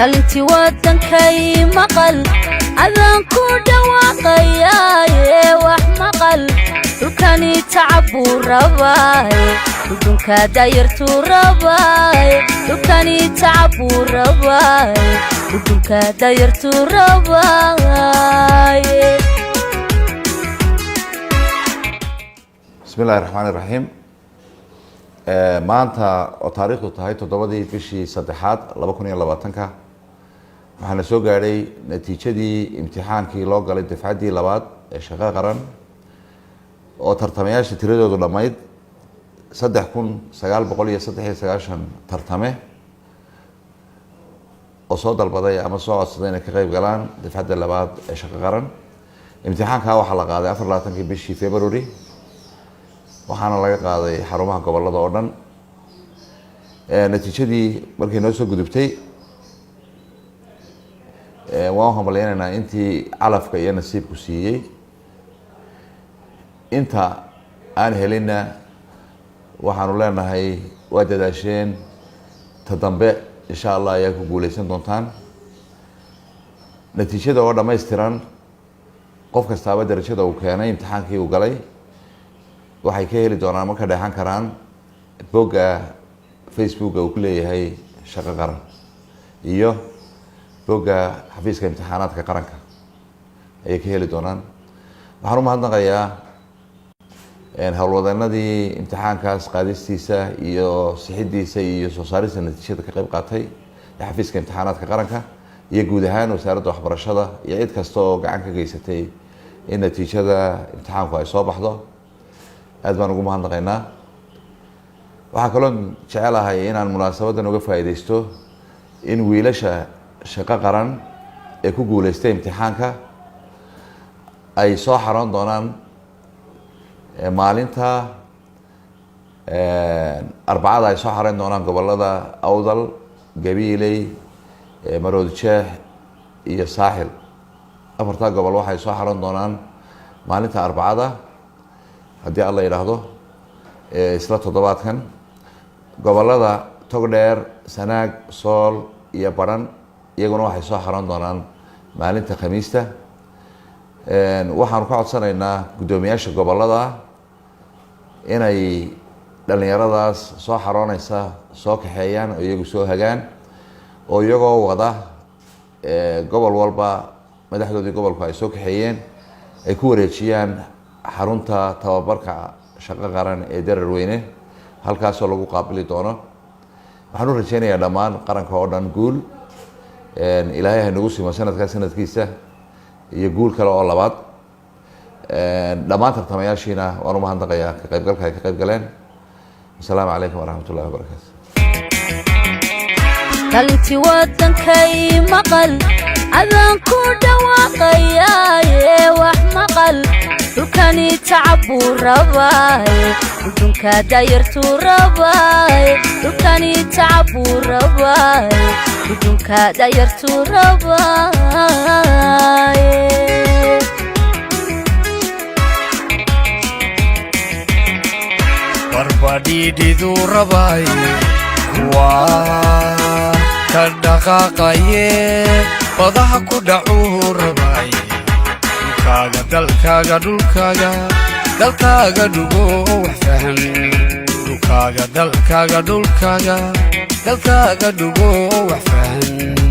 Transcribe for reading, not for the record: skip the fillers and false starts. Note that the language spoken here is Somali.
كلنتي ودن كي مقل أذان كودا واقيا وح مقل دكاني تعبو رباي دكانك دايرتو رباي دكاني تعبو رباي دكانك دايرتو رباي. بسم الله الرحمن الرحيم. maanta oo taariikhdu tahay 7 bishii saddexaad 2022 waxaana soo gaaray natiijadii imtixaankii loo galay dafcadii labaad ee shaqo qaran oo tartamayaasha tiradoodu dhamayd 3993 tartame oo soo dalbaday ama soo codsaday inay ka qayb galaan dafcadda labaad ee shaqo qaran. imtixaanka waxaa la qaaday 24 bishii February waxaana laga qaaday xarumaha gobolada oo dhan. natiijadii markay noo soo gudubtay waan hambaleynaynaa intii calafka iyo nasiibku siiyey. inta aan helinna waxaanu leenahay waa dadaasheen, ta dambe insha Allah ayaa ku guuleysan doontaan. natiijada oo dhammaystiran qof kastaaba darajada uu keenay imtixaankii uu galay waxay ka heli doonaan marka dheexan karaan bogga Facebook uu ku leeyahay shaqo qaran iyo bogga xafiiska imtixaanaadka qaranka ayay ka heli doonaan. waxaan u mahadnaqayaa howlwadeenadii imtixaankaas qaadistiisa iyo sixidiisa iyo soo saarista natiijada ka qayb qaatay ee xafiiska imtixaanaadka qaranka iyo guud ahaan wasaaradda waxbarashada iyo cid kasta oo gacan ka geysatay in natiijada imtixaanku ay soo baxdo. aad baan ugu mahadnaqaynaa. waxaa kaloo jecelahay inaan munaasabadan uga faa'iidaysto in wiilasha shaqo qaran ee ku guuleystay imtixaanka ay soo xaroon doonaan maalinta Arbacada ay soo xaroon doonaan gobolada Awdal, Gabiley, Maroodi Jeex iyo Saaxil. afarta gobol waxay soo xaroon doonaan maalinta Arbacada haddii alla yiraahdo isla toddobaadkan. gobolada Togdheer, Sanaag, Sool iyo Baran iyaguna waxay soo xaroon doonaan maalinta Khamiista. waxaan ka codsanaynaa guddoomiyaasha gobolada inay dhalinyaradaas soo xaroonaysa soo kaxeeyaan oo iyagu soo hagaan oo iyagoo wada gobol walba madaxdoodii gobolku ay soo kaxeeyeen ay ku wareejiyaan xarunta tababarka shaqo qaran ee Dararweyne halkaasoo lagu qaabili doono. waxaan u rajaynayaa dhammaan qaranka oo dhan guul. ilaahay ha nagu simo sanadkaa sanadkiisa iyo guul kale oo labaad. dhammaan tartamayaashiina waan u mahadnaqayaa ka qaybgalka ay ka qayb galeen. asalaamu calaykum waraxmatullahi wabarakaatu. كلنتي ودن كي مقل أذان كودا واقيا وح مقل دكاني تعبو رباي دكانك دايرتو رباي دكاني تعبو رباي دكانك دايرتو رباي. barbadi didu rabaay waa ka dhaqaaqaye badaha ku dhacu rabaay dhulkaaga dalkaaga dhulkaaga dalkaaga dhugo wax fahan dhulkaaga dalkaaga dhulkaaga dalkaaga dhugo wax fahan.